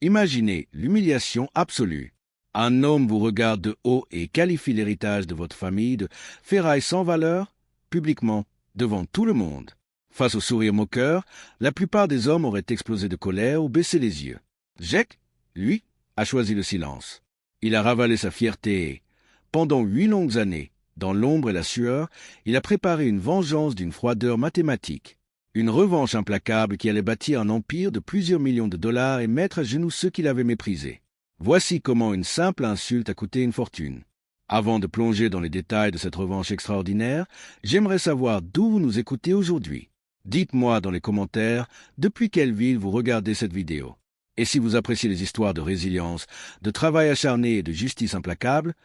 Imaginez l'humiliation absolue. Un homme vous regarde de haut et qualifie l'héritage de votre famille de ferraille sans valeur, publiquement, devant tout le monde. Face au sourire moqueur, la plupart des hommes auraient explosé de colère ou baissé les yeux. Jake, lui, a choisi le silence. Il a ravalé sa fierté et, pendant 8 longues années, dans l'ombre et la sueur, il a préparé une vengeance d'une froideur mathématique. Une revanche implacable qui allait bâtir un empire de plusieurs millions de dollars et mettre à genoux ceux qui l'avaient méprisé. Voici comment une simple insulte a coûté une fortune. Avant de plonger dans les détails de cette revanche extraordinaire, j'aimerais savoir d'où vous nous écoutez aujourd'hui. Dites-moi dans les commentaires depuis quelle ville vous regardez cette vidéo. Et si vous appréciez les histoires de résilience, de travail acharné et de justice implacable,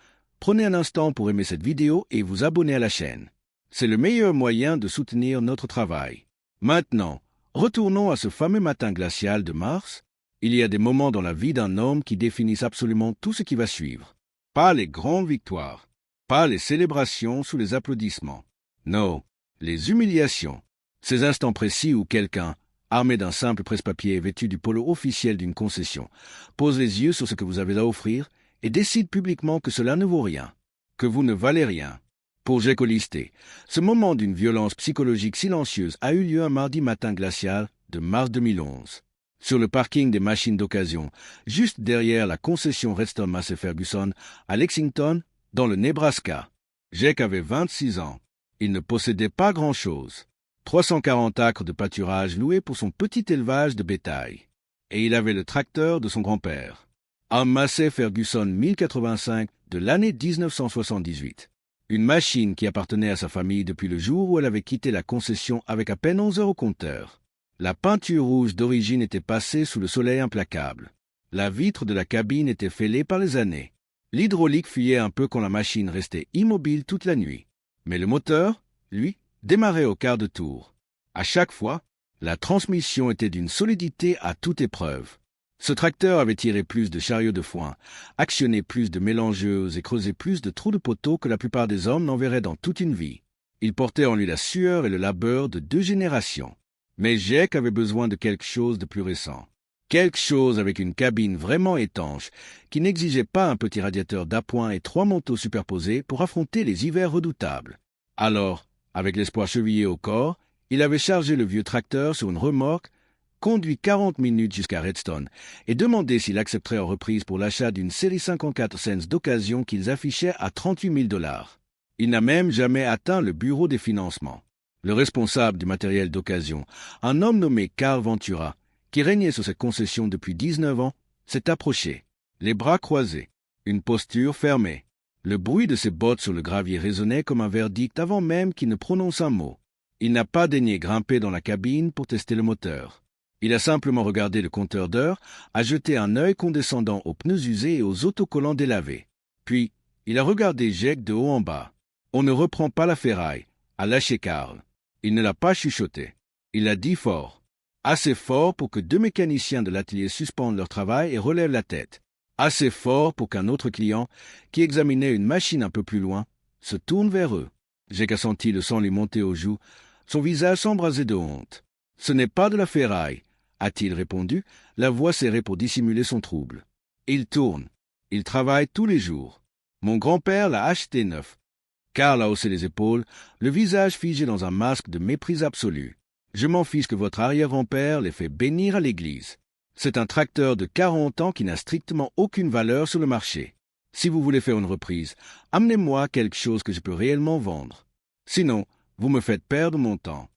prenez un instant pour aimer cette vidéo et vous abonner à la chaîne. C'est le meilleur moyen de soutenir notre travail. Maintenant, retournons à ce fameux matin glacial de mars. Il y a des moments dans la vie d'un homme qui définissent absolument tout ce qui va suivre. Pas les grandes victoires, pas les célébrations sous les applaudissements. Non, les humiliations. Ces instants précis où quelqu'un, armé d'un simple presse-papier et vêtu du polo officiel d'une concession, pose les yeux sur ce que vous avez à offrir et décide publiquement que cela ne vaut rien, que vous ne valez rien. Pour Jake Holisté, ce moment d'une violence psychologique silencieuse a eu lieu un mardi matin glacial de mars 2011. Sur le parking des machines d'occasion, juste derrière la concession Redstone Massey Ferguson à Lexington, dans le Nebraska. Jake avait 26 ans. Il ne possédait pas grand-chose. 340 acres de pâturage loués pour son petit élevage de bétail. Et il avait le tracteur de son grand-père. Un Massey Ferguson 1085 de l'année 1978. Une machine qui appartenait à sa famille depuis le jour où elle avait quitté la concession avec à peine 11 heures au compteur. La peinture rouge d'origine était passée sous le soleil implacable. La vitre de la cabine était fêlée par les années. L'hydraulique fuyait un peu quand la machine restait immobile toute la nuit. Mais le moteur, lui, démarrait au quart de tour. À chaque fois, la transmission était d'une solidité à toute épreuve. Ce tracteur avait tiré plus de chariots de foin, actionné plus de mélangeuses et creusé plus de trous de poteaux que la plupart des hommes n'en verraient dans toute une vie. Il portait en lui la sueur et le labeur de 2 générations. Mais Jake avait besoin de quelque chose de plus récent. Quelque chose avec une cabine vraiment étanche, qui n'exigeait pas un petit radiateur d'appoint et 3 manteaux superposés pour affronter les hivers redoutables. Alors, avec l'espoir chevillé au corps, il avait chargé le vieux tracteur sur une remorque, conduit 40 minutes jusqu'à Redstone et demandé s'il accepterait en reprise pour l'achat d'une série 54 cents d'occasion qu'ils affichaient à 38 000 $. Il n'a même jamais atteint le bureau des financements. Le responsable du matériel d'occasion, un homme nommé Carl Ventura, qui régnait sur cette concession depuis 19 ans, s'est approché, les bras croisés, une posture fermée. Le bruit de ses bottes sur le gravier résonnait comme un verdict avant même qu'il ne prononce un mot. Il n'a pas daigné grimper dans la cabine pour tester le moteur. Il a simplement regardé le compteur d'heures, a jeté un œil condescendant aux pneus usés et aux autocollants délavés. Puis, il a regardé Jake de haut en bas. On ne reprend pas la ferraille, a lâché Carl. Il ne l'a pas chuchoté. Il l'a dit fort. Assez fort pour que 2 mécaniciens de l'atelier suspendent leur travail et relèvent la tête. Assez fort pour qu'un autre client, qui examinait une machine un peu plus loin, se tourne vers eux. Jake a senti le sang lui monter aux joues, son visage s'embrasait de honte. « Ce n'est pas de la ferraille », a-t-il répondu, la voix serrée pour dissimuler son trouble. « Il tourne. Il travaille tous les jours. Mon grand-père l'a acheté neuf. » Carl a haussé les épaules, le visage figé dans un masque de mépris absolu. « Je m'en fiche que votre arrière-grand-père l'ait fait bénir à l'église. C'est un tracteur de 40 ans qui n'a strictement aucune valeur sur le marché. Si vous voulez faire une reprise, amenez-moi quelque chose que je peux réellement vendre. Sinon, vous me faites perdre mon temps. »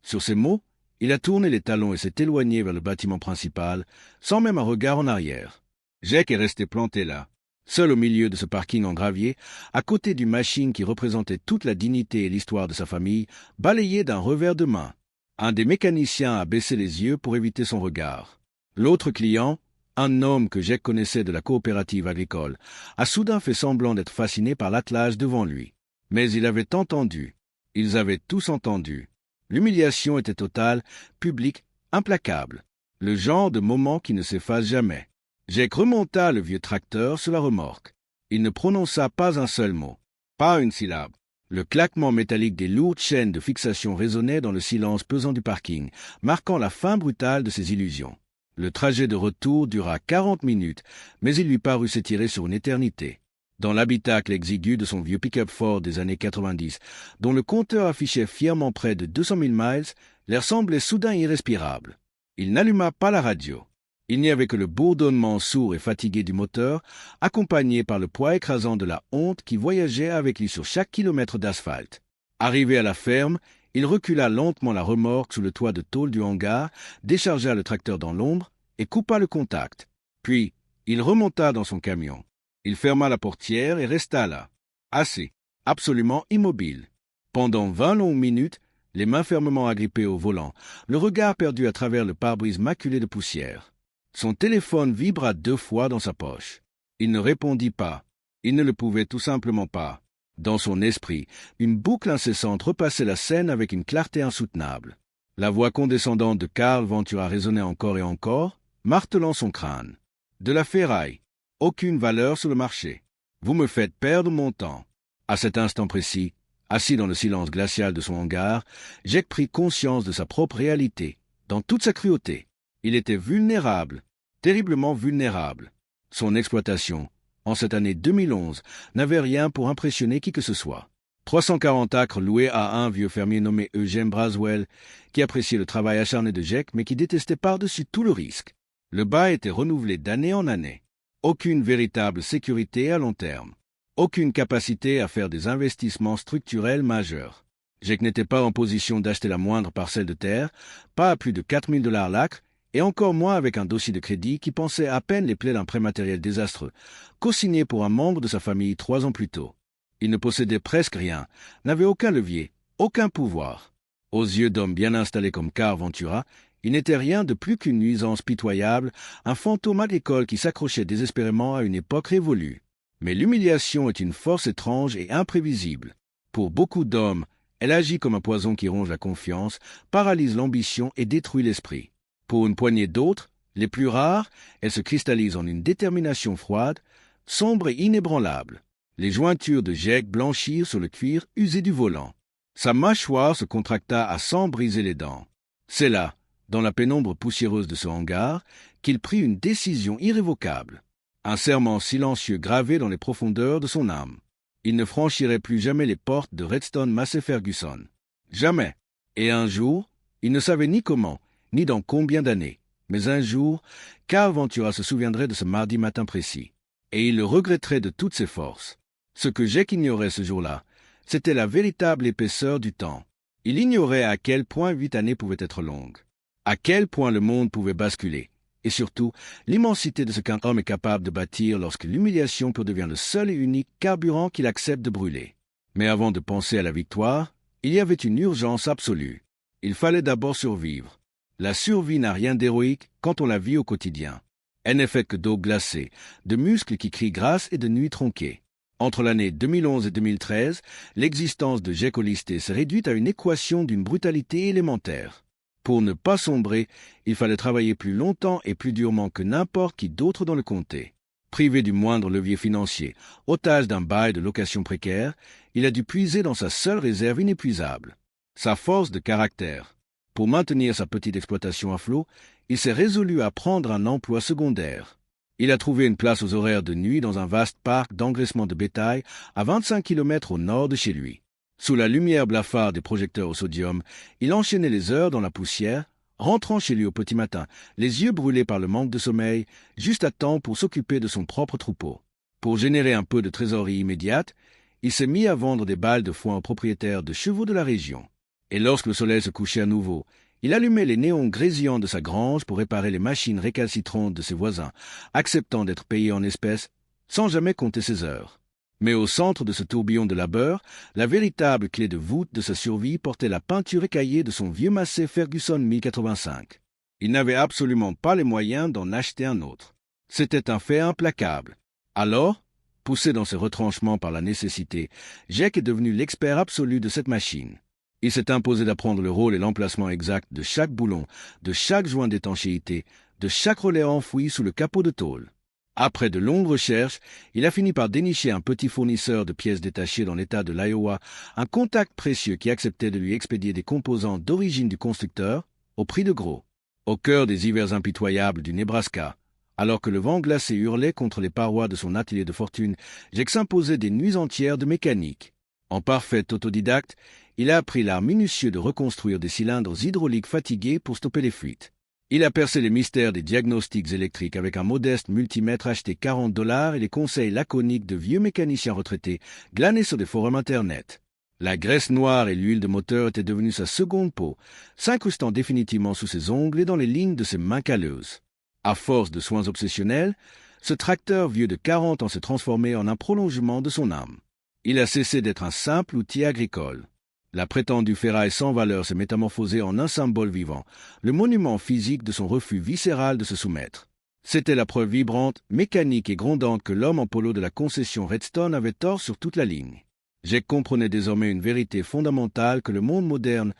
Sur ces mots, il a tourné les talons et s'est éloigné vers le bâtiment principal, sans même un regard en arrière. Jake est resté planté là, seul au milieu de ce parking en gravier, à côté d'une machine qui représentait toute la dignité et l'histoire de sa famille, balayée d'un revers de main. Un des mécaniciens a baissé les yeux pour éviter son regard. L'autre client, un homme que Jake connaissait de la coopérative agricole, a soudain fait semblant d'être fasciné par l'attelage devant lui. Mais il avait entendu. Ils avaient tous entendu. L'humiliation était totale, publique, implacable. Le genre de moment qui ne s'efface jamais. Jake remonta le vieux tracteur sur la remorque. Il ne prononça pas un seul mot. Pas une syllabe. Le claquement métallique des lourdes chaînes de fixation résonnait dans le silence pesant du parking, marquant la fin brutale de ses illusions. Le trajet de retour dura 40 minutes, mais il lui parut s'étirer sur une éternité. Dans l'habitacle exigu de son vieux pick-up Ford des années 90, dont le compteur affichait fièrement près de 200 000 miles, l'air semblait soudain irrespirable. Il n'alluma pas la radio. Il n'y avait que le bourdonnement sourd et fatigué du moteur, accompagné par le poids écrasant de la honte qui voyageait avec lui sur chaque kilomètre d'asphalte. Arrivé à la ferme, il recula lentement la remorque sous le toit de tôle du hangar, déchargea le tracteur dans l'ombre et coupa le contact. Puis, il remonta dans son camion. Il ferma la portière et resta là, assis, absolument immobile. Pendant 20 longues minutes, les mains fermement agrippées au volant, le regard perdu à travers le pare-brise maculé de poussière. Son téléphone vibra 2 fois dans sa poche. Il ne répondit pas. Il ne le pouvait tout simplement pas. Dans son esprit, une boucle incessante repassait la scène avec une clarté insoutenable. La voix condescendante de Carl Ventura résonnait encore et encore, martelant son crâne. De la ferraille. Aucune valeur sur le marché. Vous me faites perdre mon temps. À cet instant précis, assis dans le silence glacial de son hangar, Jack prit conscience de sa propre réalité, dans toute sa cruauté. Il était vulnérable, terriblement vulnérable. Son exploitation, en cette année 2011, n'avait rien pour impressionner qui que ce soit. 340 acres loués à un vieux fermier nommé Eugene Braswell, qui appréciait le travail acharné de Jack, mais qui détestait par-dessus tout le risque. Le bail était renouvelé d'année en année. Aucune véritable sécurité à long terme. Aucune capacité à faire des investissements structurels majeurs. Jack n'était pas en position d'acheter la moindre parcelle de terre, pas à plus de 4 000 $ l'acre, et encore moins avec un dossier de crédit qui pensait à peine les plaies d'un prêt matériel désastreux, co-signé pour un membre de sa famille 3 ans plus tôt. Il ne possédait presque rien, n'avait aucun levier, aucun pouvoir. Aux yeux d'hommes bien installés comme Carl Ventura, il n'était rien de plus qu'une nuisance pitoyable, un fantôme agricole qui s'accrochait désespérément à une époque révolue. Mais l'humiliation est une force étrange et imprévisible. Pour beaucoup d'hommes, elle agit comme un poison qui ronge la confiance, paralyse l'ambition et détruit l'esprit. Pour une poignée d'autres, les plus rares, elle se cristallise en une détermination froide, sombre et inébranlable. Les jointures de Jack blanchirent sur le cuir usé du volant. Sa mâchoire se contracta à s'en briser les dents. C'est là, dans la pénombre poussiéreuse de ce hangar, qu'il prit une décision irrévocable. Un serment silencieux gravé dans les profondeurs de son âme. Il ne franchirait plus jamais les portes de Redstone Massey Ferguson. Jamais. Et un jour, il ne savait ni comment, ni dans combien d'années, mais un jour, Carl Ventura se souviendrait de ce mardi matin précis, et il le regretterait de toutes ses forces. Ce que Jack ignorait ce jour-là, c'était la véritable épaisseur du temps. Il ignorait à quel point 8 années pouvaient être longues, à quel point le monde pouvait basculer, et surtout l'immensité de ce qu'un homme est capable de bâtir lorsque l'humiliation pure devient le seul et unique carburant qu'il accepte de brûler. Mais avant de penser à la victoire, il y avait une urgence absolue. Il fallait d'abord survivre. La survie n'a rien d'héroïque quand on la vit au quotidien. Elle n'est faite que d'eau glacée, de muscles qui crient grâce et de nuits tronquées. Entre l'année 2011 et 2013, l'existence de Jack Hollister s'est réduite à une équation d'une brutalité élémentaire. Pour ne pas sombrer, il fallait travailler plus longtemps et plus durement que n'importe qui d'autre dans le comté. Privé du moindre levier financier, otage d'un bail de location précaire, il a dû puiser dans sa seule réserve inépuisable, sa force de caractère. Pour maintenir sa petite exploitation à flot, il s'est résolu à prendre un emploi secondaire. Il a trouvé une place aux horaires de nuit dans un vaste parc d'engraissement de bétail à 25 km au nord de chez lui. Sous la lumière blafarde des projecteurs au sodium, il enchaînait les heures dans la poussière, rentrant chez lui au petit matin, les yeux brûlés par le manque de sommeil, juste à temps pour s'occuper de son propre troupeau. Pour générer un peu de trésorerie immédiate, il s'est mis à vendre des balles de foin aux propriétaires de chevaux de la région. Et lorsque le soleil se couchait à nouveau, il allumait les néons grésillants de sa grange pour réparer les machines récalcitrantes de ses voisins, acceptant d'être payé en espèces, sans jamais compter ses heures. Mais au centre de ce tourbillon de labeur, la véritable clé de voûte de sa survie portait la peinture écaillée de son vieux Massey Ferguson 1085. Il n'avait absolument pas les moyens d'en acheter un autre. C'était un fait implacable. Alors, poussé dans ses retranchements par la nécessité, Jack est devenu l'expert absolu de cette machine. Il s'est imposé d'apprendre le rôle et l'emplacement exact de chaque boulon, de chaque joint d'étanchéité, de chaque relais enfoui sous le capot de tôle. Après de longues recherches, il a fini par dénicher un petit fournisseur de pièces détachées dans l'État de l'Iowa, un contact précieux qui acceptait de lui expédier des composants d'origine du constructeur, au prix de gros. Au cœur des hivers impitoyables du Nebraska, alors que le vent glacé hurlait contre les parois de son atelier de fortune, Jake s'imposait des nuits entières de mécanique. En parfait autodidacte, il a appris l'art minutieux de reconstruire des cylindres hydrauliques fatigués pour stopper les fuites. Il a percé les mystères des diagnostics électriques avec un modeste multimètre acheté $40 et les conseils laconiques de vieux mécaniciens retraités glanés sur des forums Internet. La graisse noire et l'huile de moteur étaient devenues sa seconde peau, s'incrustant définitivement sous ses ongles et dans les lignes de ses mains calleuses. À force de soins obsessionnels, ce tracteur vieux de 40 ans s'est transformé en un prolongement de son âme. Il a cessé d'être un simple outil agricole. La prétendue ferraille sans valeur s'est métamorphosée en un symbole vivant, le monument physique de son refus viscéral de se soumettre. C'était la preuve vibrante, mécanique et grondante que l'homme en polo de la concession Redstone avait tort sur toute la ligne. Jake comprenait désormais une vérité fondamentale que le monde moderne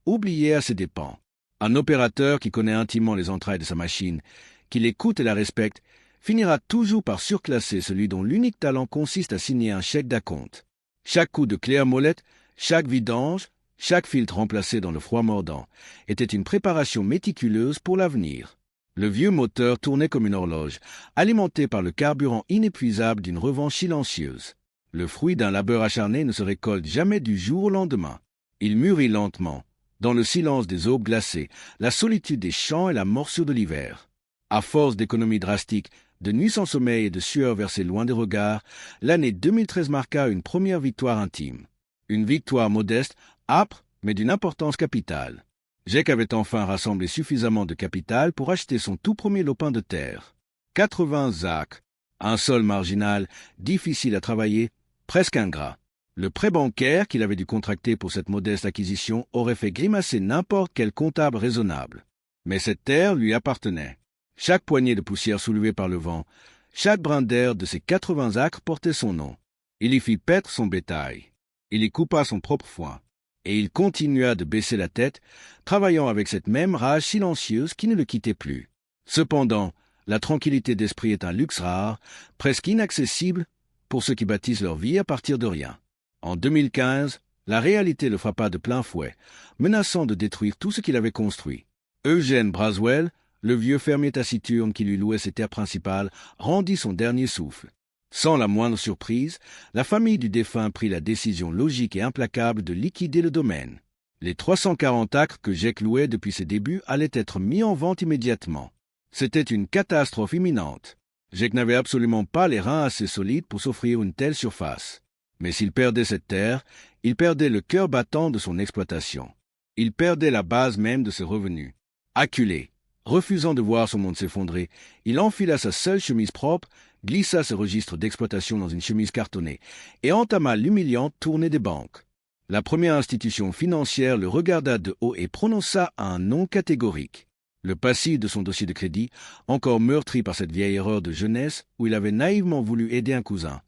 oubliait à ses dépens. Un opérateur qui connaît intimement les entrailles de sa machine, qui l'écoute et la respecte, finira toujours par surclasser celui dont l'unique talent consiste à signer un chèque d'acompte. Chaque coup de clé à molette, chaque vidange, chaque filtre remplacé dans le froid mordant, était une préparation méticuleuse pour l'avenir. Le vieux moteur tournait comme une horloge, alimenté par le carburant inépuisable d'une revanche silencieuse. Le fruit d'un labeur acharné ne se récolte jamais du jour au lendemain. Il mûrit lentement, dans le silence des aubes glacées, la solitude des champs et la morsure de l'hiver. À force d'économies drastiques, de nuits sans sommeil et de sueur versées loin des regards, l'année 2013 marqua une première victoire intime. Une victoire modeste, âpre, mais d'une importance capitale. Jake avait enfin rassemblé suffisamment de capital pour acheter son tout premier lopin de terre. 80 acres, un sol marginal, difficile à travailler, presque ingrat. Le prêt bancaire qu'il avait dû contracter pour cette modeste acquisition aurait fait grimacer n'importe quel comptable raisonnable. Mais cette terre lui appartenait. Chaque poignée de poussière soulevée par le vent, chaque brin d'air de ses 80 acres portait son nom. Il y fit paître son bétail. Il y coupa son propre foin. Et il continua de baisser la tête, travaillant avec cette même rage silencieuse qui ne le quittait plus. Cependant, la tranquillité d'esprit est un luxe rare, presque inaccessible pour ceux qui bâtissent leur vie à partir de rien. En 2015, la réalité le frappa de plein fouet, menaçant de détruire tout ce qu'il avait construit. Eugène Braswell, le vieux fermier taciturne qui lui louait ses terres principales, rendit son dernier souffle. Sans la moindre surprise, la famille du défunt prit la décision logique et implacable de liquider le domaine. Les 340 acres que Jake louait depuis ses débuts allaient être mis en vente immédiatement. C'était une catastrophe imminente. Jake n'avait absolument pas les reins assez solides pour s'offrir une telle surface. Mais s'il perdait cette terre, il perdait le cœur battant de son exploitation. Il perdait la base même de ses revenus. Acculé, refusant de voir son monde s'effondrer, il enfila sa seule chemise propre, glissa ses registres d'exploitation dans une chemise cartonnée et entama l'humiliante tournée des banques. La première institution financière le regarda de haut et prononça un nom catégorique. Le passif de son dossier de crédit, encore meurtri par cette vieille erreur de jeunesse où il avait naïvement voulu aider un cousin,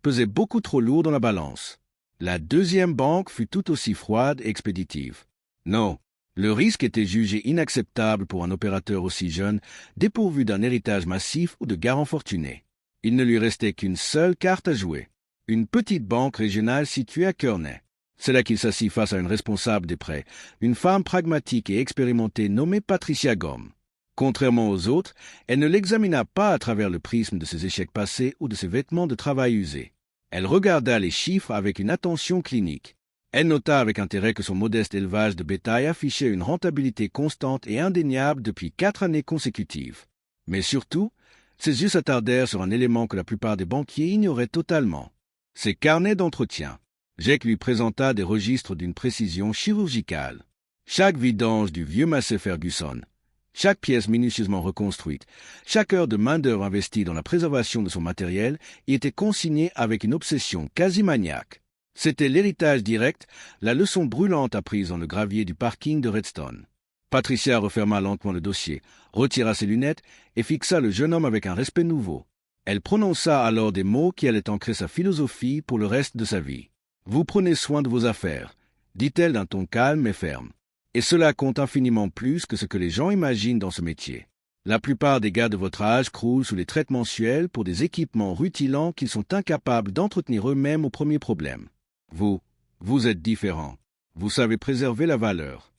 pesait beaucoup trop lourd dans la balance. La deuxième banque fut tout aussi froide et expéditive. Non, le risque était jugé inacceptable pour un opérateur aussi jeune, dépourvu d'un héritage massif ou de garant fortuné. Il ne lui restait qu'une seule carte à jouer, une petite banque régionale située à Kearney. C'est là qu'il s'assit face à une responsable des prêts, une femme pragmatique et expérimentée nommée Patricia Gomm. Contrairement aux autres, elle ne l'examina pas à travers le prisme de ses échecs passés ou de ses vêtements de travail usés. Elle regarda les chiffres avec une attention clinique. Elle nota avec intérêt que son modeste élevage de bétail affichait une rentabilité constante et indéniable depuis 4 années consécutives. Mais surtout, ses yeux s'attardèrent sur un élément que la plupart des banquiers ignoraient totalement. Ses carnets d'entretien. Jake lui présenta des registres d'une précision chirurgicale. Chaque vidange du vieux Massey Ferguson, chaque pièce minutieusement reconstruite, chaque heure de main-d'œuvre investie dans la préservation de son matériel y était consignée avec une obsession quasi maniaque. C'était l'héritage direct, la leçon brûlante apprise dans le gravier du parking de Redstone. Patricia referma lentement le dossier, retira ses lunettes et fixa le jeune homme avec un respect nouveau. Elle prononça alors des mots qui allaient ancrer sa philosophie pour le reste de sa vie. « Vous prenez soin de vos affaires », dit-elle d'un ton calme et ferme. Et cela compte infiniment plus que ce que les gens imaginent dans ce métier. La plupart des gars de votre âge croulent sous les traites mensuelles pour des équipements rutilants qu'ils sont incapables d'entretenir eux-mêmes au premier problème. Vous êtes différent. Vous savez préserver la valeur.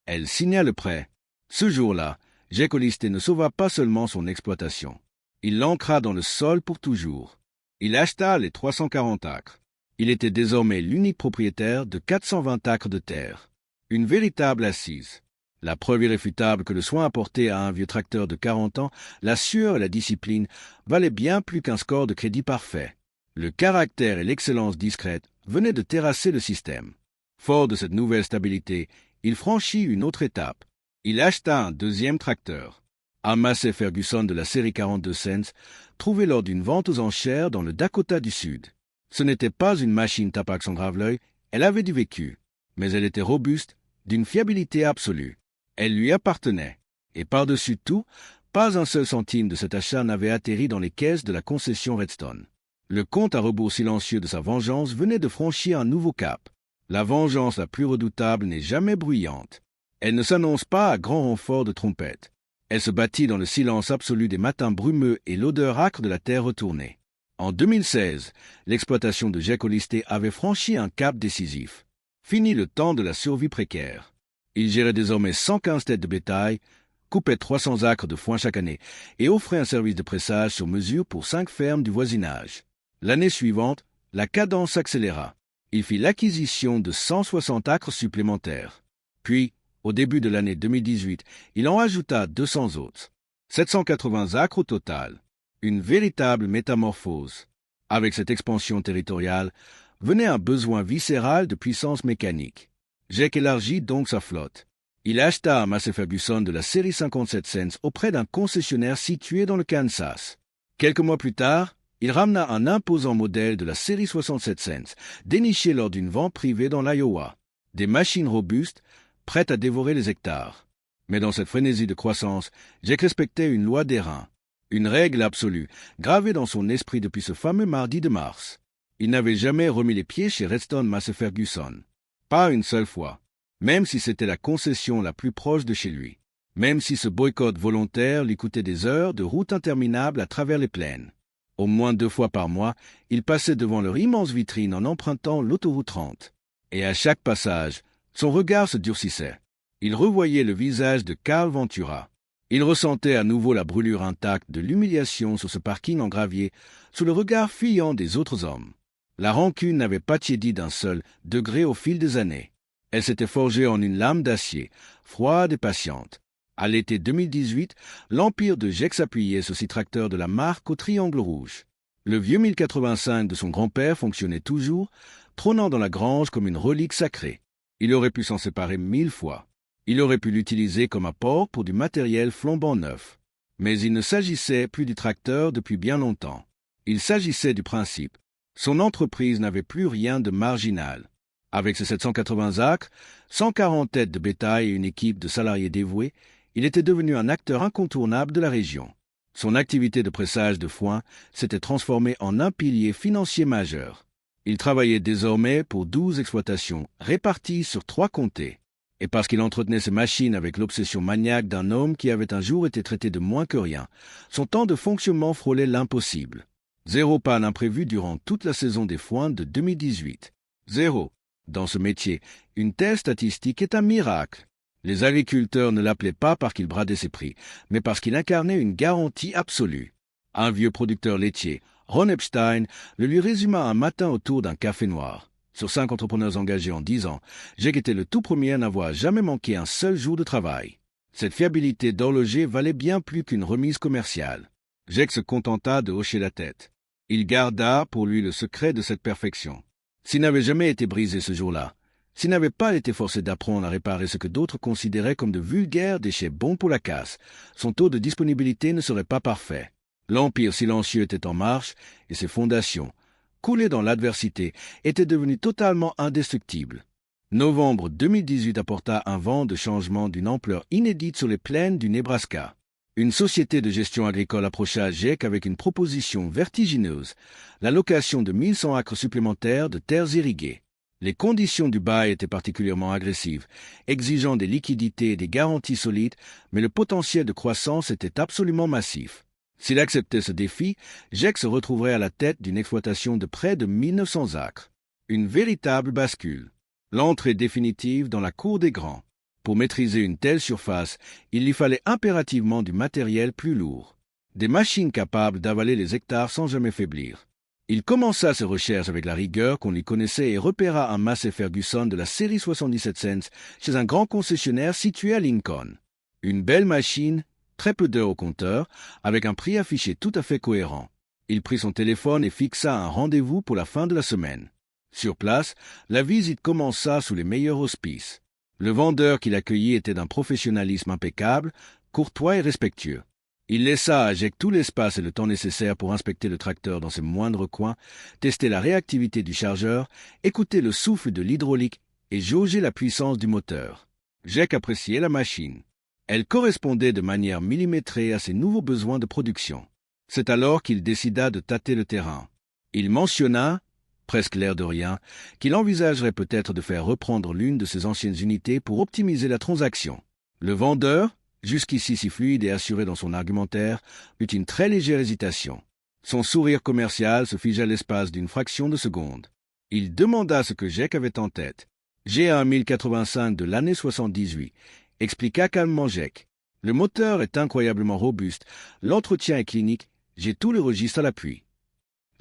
Elle signa le prêt. Ce jour-là, Jake Holisté ne sauva pas seulement son exploitation. Il l'ancra dans le sol pour toujours. Il acheta les 340 acres. Il était désormais l'unique propriétaire de 420 acres de terre. Une véritable assise. La preuve irréfutable que le soin apporté à un vieux tracteur de 40 ans, la sueur et la discipline valaient bien plus qu'un score de crédit parfait. Le caractère et l'excellence discrète venaient de terrasser le système. Fort de cette nouvelle stabilité, il franchit une autre étape. Il acheta un deuxième tracteur. Un Massey Ferguson de la série 42 cents, trouvé lors d'une vente aux enchères dans le Dakota du Sud. Ce n'était pas une machine tapax en grave-l'œil, elle avait du vécu, mais elle était robuste, d'une fiabilité absolue. Elle lui appartenait, et par-dessus tout, pas un seul centime de cet achat n'avait atterri dans les caisses de la concession Redstone. Le compte à rebours silencieux de sa vengeance venait de franchir un nouveau cap. La vengeance la plus redoutable n'est jamais bruyante. Elle ne s'annonce pas à grand renfort de trompettes. Elle se bâtit dans le silence absolu des matins brumeux et l'odeur âcre de la terre retournée. En 2016, l'exploitation de Jake Holisté avait franchi un cap décisif. Fini le temps de la survie précaire. Il gérait désormais 115 têtes de bétail, coupait 300 acres de foin chaque année et offrait un service de pressage sur mesure pour 5 fermes du voisinage. L'année suivante, la cadence s'accéléra. Il fit l'acquisition de 160 acres supplémentaires. Puis, au début de l'année 2018, il en ajouta 200 autres. 780 acres au total. Une véritable métamorphose. Avec cette expansion territoriale, venait un besoin viscéral de puissance mécanique. Jake élargit donc sa flotte. Il acheta un Massey Ferguson de la série 57 cents auprès d'un concessionnaire situé dans le Kansas. Quelques mois plus tard, il ramena un imposant modèle de la série 67 cents, déniché lors d'une vente privée dans l'Iowa. Des machines robustes, prêtes à dévorer les hectares. Mais dans cette frénésie de croissance, Jake respectait une loi des reins, une règle absolue, gravée dans son esprit depuis ce fameux mardi de mars. Il n'avait jamais remis les pieds chez Redstone Massey Ferguson. Pas une seule fois. Même si c'était la concession la plus proche de chez lui. Même si ce boycott volontaire lui coûtait des heures de route interminable à travers les plaines. Au moins 2 fois par mois, il passait devant leur immense vitrine en empruntant l'autoroute 30. Et à chaque passage, son regard se durcissait. Il revoyait le visage de Carl Ventura. Il ressentait à nouveau la brûlure intacte de l'humiliation sur ce parking en gravier, sous le regard fuyant des autres hommes. La rancune n'avait pas tiédi d'un seul degré au fil des années. Elle s'était forgée en une lame d'acier, froide et patiente. À l'été 2018, l'empire de Jake s'appuyait sur ses tracteurs de la marque au triangle rouge. Le vieux 1085 de son grand-père fonctionnait toujours, trônant dans la grange comme une relique sacrée. Il aurait pu s'en séparer 1000 fois. Il aurait pu l'utiliser comme apport pour du matériel flambant neuf. Mais il ne s'agissait plus du tracteur depuis bien longtemps. Il s'agissait du principe. Son entreprise n'avait plus rien de marginal. Avec ses 780 acres, 140 têtes de bétail et une équipe de salariés dévoués, il était devenu un acteur incontournable de la région. Son activité de pressage de foin s'était transformée en un pilier financier majeur. Il travaillait désormais pour 12 exploitations, réparties sur 3 comtés. Et parce qu'il entretenait ses machines avec l'obsession maniaque d'un homme qui avait un jour été traité de moins que rien, son temps de fonctionnement frôlait l'impossible. 0 panne imprévue durant toute la saison des foins de 2018. 0. Dans ce métier, une telle statistique est un miracle. Les agriculteurs ne l'appelaient pas parce qu'il bradait ses prix, mais parce qu'il incarnait une garantie absolue. Un vieux producteur laitier, Ron Epstein, le lui résuma un matin autour d'un café noir. Sur 5 entrepreneurs engagés en 10 ans, Jake était le tout premier à n'avoir jamais manqué un seul jour de travail. Cette fiabilité d'horloger valait bien plus qu'une remise commerciale. Jake se contenta de hocher la tête. Il garda pour lui le secret de cette perfection. S'il n'avait jamais été brisé ce jour-là, s'il n'avait pas été forcé d'apprendre à réparer ce que d'autres considéraient comme de vulgaires déchets bons pour la casse, son taux de disponibilité ne serait pas parfait. L'empire silencieux était en marche et ses fondations, coulées dans l'adversité, étaient devenues totalement indestructibles. Novembre 2018 apporta un vent de changement d'une ampleur inédite sur les plaines du Nebraska. Une société de gestion agricole approcha Jake avec une proposition vertigineuse, la location de 1100 acres supplémentaires de terres irriguées. Les conditions du bail étaient particulièrement agressives, exigeant des liquidités et des garanties solides, mais le potentiel de croissance était absolument massif. S'il acceptait ce défi, Jake se retrouverait à la tête d'une exploitation de près de 1900 acres. Une véritable bascule. L'entrée définitive dans la cour des grands. Pour maîtriser une telle surface, il lui fallait impérativement du matériel plus lourd, des machines capables d'avaler les hectares sans jamais faiblir. Il commença ses recherches avec la rigueur qu'on lui connaissait et repéra un Massey Ferguson de la série 77 cents chez un grand concessionnaire situé à Lincoln. Une belle machine, très peu d'heures au compteur, avec un prix affiché tout à fait cohérent. Il prit son téléphone et fixa un rendez-vous pour la fin de la semaine. Sur place, la visite commença sous les meilleurs auspices. Le vendeur qui l'accueillit était d'un professionnalisme impeccable, courtois et respectueux. Il laissa à Jake tout l'espace et le temps nécessaire pour inspecter le tracteur dans ses moindres coins, tester la réactivité du chargeur, écouter le souffle de l'hydraulique et jauger la puissance du moteur. Jake appréciait la machine. Elle correspondait de manière millimétrée à ses nouveaux besoins de production. C'est alors qu'il décida de tâter le terrain. Il mentionna, presque l'air de rien, qu'il envisagerait peut-être de faire reprendre l'une de ses anciennes unités pour optimiser la transaction. Le vendeur, jusqu'ici si fluide et assuré dans son argumentaire, eut une très légère hésitation. Son sourire commercial se figea l'espace d'une fraction de seconde. Il demanda ce que Jake avait en tête. « J'ai un 1085 de l'année 78, » expliqua calmement Jake. « Le moteur est incroyablement robuste, l'entretien est clinique, j'ai tout le registre à l'appui. »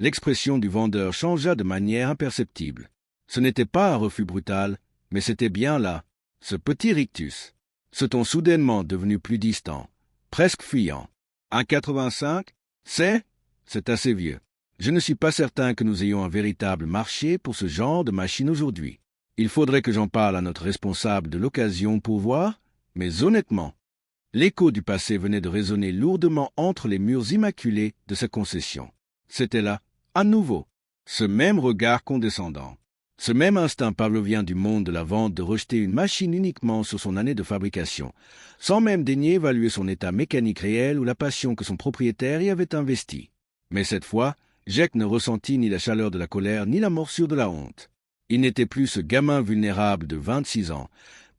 L'expression du vendeur changea de manière imperceptible. Ce n'était pas un refus brutal, mais c'était bien là, ce petit rictus. Ce ton soudainement devenu plus distant, presque fuyant. Un 85, c'est assez vieux. Je ne suis pas certain que nous ayons un véritable marché pour ce genre de machine aujourd'hui. Il faudrait que j'en parle à notre responsable de l'occasion pour voir, mais honnêtement, l'écho du passé venait de résonner lourdement entre les murs immaculés de sa concession. C'était là, à nouveau, ce même regard condescendant. Ce même instinct pavlovien du monde de la vente de rejeter une machine uniquement sur son année de fabrication, sans même daigner évaluer son état mécanique réel ou la passion que son propriétaire y avait investie. Mais cette fois, Jake ne ressentit ni la chaleur de la colère ni la morsure de la honte. Il n'était plus ce gamin vulnérable de 26 ans,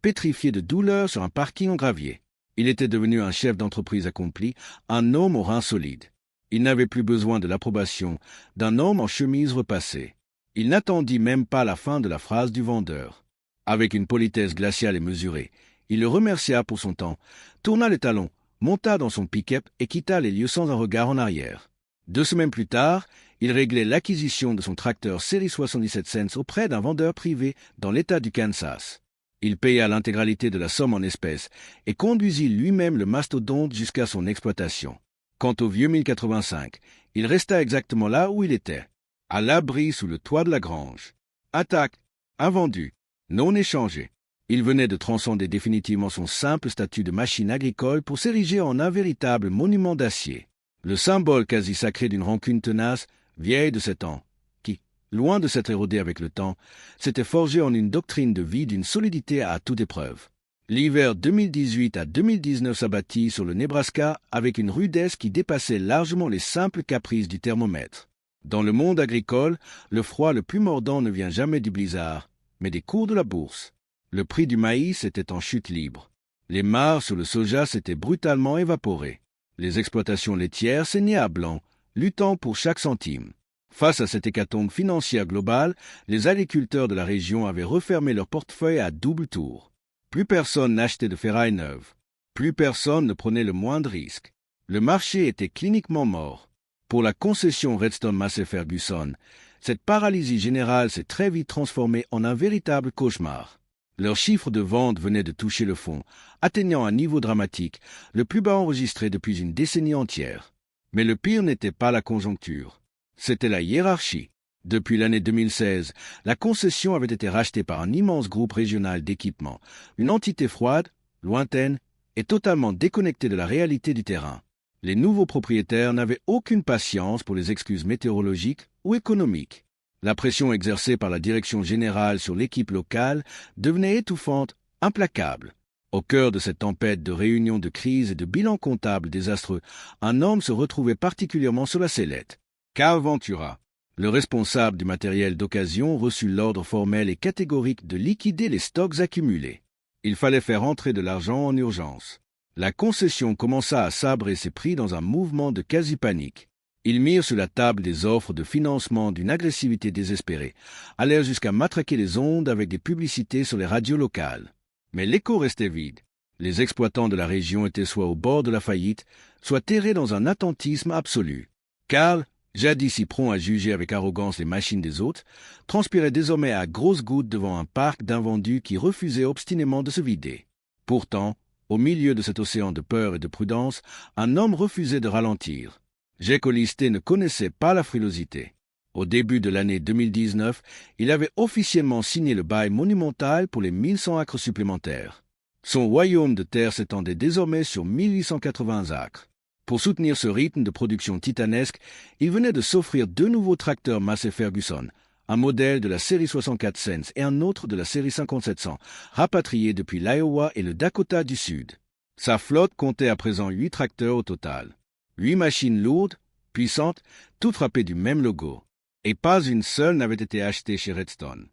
pétrifié de douleur sur un parking en gravier. Il était devenu un chef d'entreprise accompli, un homme aux reins solides. Il n'avait plus besoin de l'approbation d'un homme en chemise repassée. Il n'attendit même pas la fin de la phrase du vendeur. Avec une politesse glaciale et mesurée, il le remercia pour son temps, tourna les talons, monta dans son pick-up et quitta les lieux sans un regard en arrière. 2 semaines plus tard, il réglait l'acquisition de son tracteur série 77 cents auprès d'un vendeur privé dans l'État du Kansas. Il paya l'intégralité de la somme en espèces et conduisit lui-même le mastodonte jusqu'à son exploitation. Quant au vieux 1085, il resta exactement là où il était, à l'abri sous le toit de la grange. Intact, invendu, non échangé. Il venait de transcender définitivement son simple statut de machine agricole pour s'ériger en un véritable monument d'acier. Le symbole quasi sacré d'une rancune tenace, vieille de 7 ans, qui, loin de s'être érodée avec le temps, s'était forgée en une doctrine de vie d'une solidité à toute épreuve. L'hiver 2018 à 2019 s'abattit sur le Nebraska avec une rudesse qui dépassait largement les simples caprices du thermomètre. Dans le monde agricole, le froid le plus mordant ne vient jamais du blizzard, mais des cours de la bourse. Le prix du maïs était en chute libre. Les mares sur le soja s'étaient brutalement évaporées. Les exploitations laitières saignaient à blanc, luttant pour chaque centime. Face à cette hécatombe financière globale, les agriculteurs de la région avaient refermé leur portefeuille à double tour. Plus personne n'achetait de ferraille neuve. Plus personne ne prenait le moindre risque. Le marché était cliniquement mort. Pour la concession Redstone Massey Ferguson, cette paralysie générale s'est très vite transformée en un véritable cauchemar. Leur chiffre de vente venait de toucher le fond, atteignant un niveau dramatique, le plus bas enregistré depuis une décennie entière. Mais le pire n'était pas la conjoncture. C'était la hiérarchie. Depuis l'année 2016, la concession avait été rachetée par un immense groupe régional d'équipement, une entité froide, lointaine et totalement déconnectée de la réalité du terrain. Les nouveaux propriétaires n'avaient aucune patience pour les excuses météorologiques ou économiques. La pression exercée par la direction générale sur l'équipe locale devenait étouffante, implacable. Au cœur de cette tempête de réunions de crise et de bilans comptables désastreux, un homme se retrouvait particulièrement sur la sellette. Carl Ventura, le responsable du matériel d'occasion, reçut l'ordre formel et catégorique de liquider les stocks accumulés. Il fallait faire entrer de l'argent en urgence. La concession commença à sabrer ses prix dans un mouvement de quasi-panique. Ils mirent sur la table des offres de financement d'une agressivité désespérée, allèrent jusqu'à matraquer les ondes avec des publicités sur les radios locales. Mais l'écho restait vide. Les exploitants de la région étaient soit au bord de la faillite, soit terrés dans un attentisme absolu. Carl, jadis si prompt à juger avec arrogance les machines des autres, transpirait désormais à grosses gouttes devant un parc d'invendus qui refusait obstinément de se vider. Pourtant, au milieu de cet océan de peur et de prudence, un homme refusait de ralentir. Jake Hollister ne connaissait pas la frilosité. Au début de l'année 2019, il avait officiellement signé le bail monumental pour les 1100 acres supplémentaires. Son royaume de terre s'étendait désormais sur 1880 acres. Pour soutenir ce rythme de production titanesque, il venait de s'offrir 2 nouveaux tracteurs Massey Ferguson, un modèle de la série 64 Sense et un autre de la série 5700, rapatriés depuis l'Iowa et le Dakota du Sud. Sa flotte comptait à présent 8 tracteurs au total. 8 machines lourdes, puissantes, toutes frappées du même logo. Et pas une seule n'avait été achetée chez Redstone.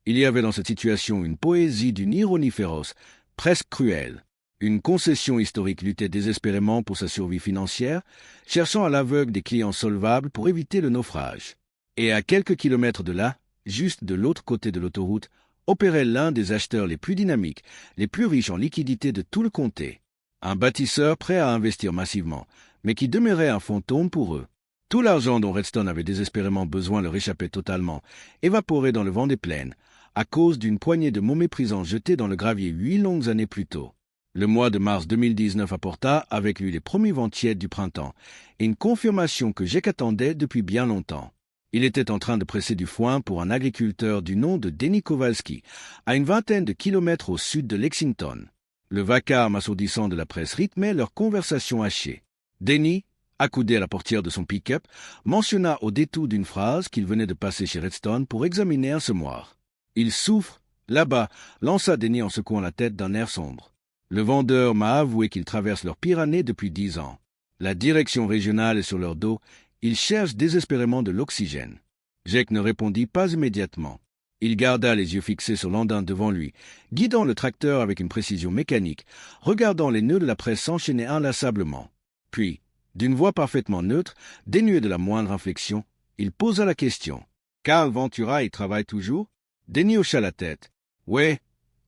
Il y avait dans cette situation une poésie d'une ironie féroce, presque cruelle. Une concession historique luttait désespérément pour sa survie financière, cherchant à l'aveugle des clients solvables pour éviter le naufrage. Et à quelques kilomètres de là, juste de l'autre côté de l'autoroute, opérait l'un des acheteurs les plus dynamiques, les plus riches en liquidités de tout le comté. Un bâtisseur prêt à investir massivement, mais qui demeurait un fantôme pour eux. Tout l'argent dont Redstone avait désespérément besoin leur échappait totalement, évaporé dans le vent des plaines, à cause d'une poignée de mots méprisants jetés dans le gravier 8 longues années plus tôt. Le mois de mars 2019 apporta avec lui les premiers vents tièdes du printemps et une confirmation que Jake attendait depuis bien longtemps. Il était en train de presser du foin pour un agriculteur du nom de Denny Kowalski, à une vingtaine de kilomètres au sud de Lexington. Le vacarme assourdissant de la presse rythmait leur conversation hachée. Denny, accoudé à la portière de son pick-up, mentionna au détour d'une phrase qu'il venait de passer chez Redstone pour examiner un semoir. « Il souffre, là-bas », lança Denny en secouant la tête d'un air sombre. Le vendeur m'a avoué qu'ils traversent leur pire année depuis 10 ans. La direction régionale est sur leur dos. Ils cherchent désespérément de l'oxygène. Jake ne répondit pas immédiatement. Il garda les yeux fixés sur l'andin devant lui, guidant le tracteur avec une précision mécanique, regardant les nœuds de la presse s'enchaîner inlassablement. Puis, d'une voix parfaitement neutre, dénuée de la moindre inflexion, il posa la question. « Carl Ventura y travaille toujours ?» Denny hocha la tête. « Ouais,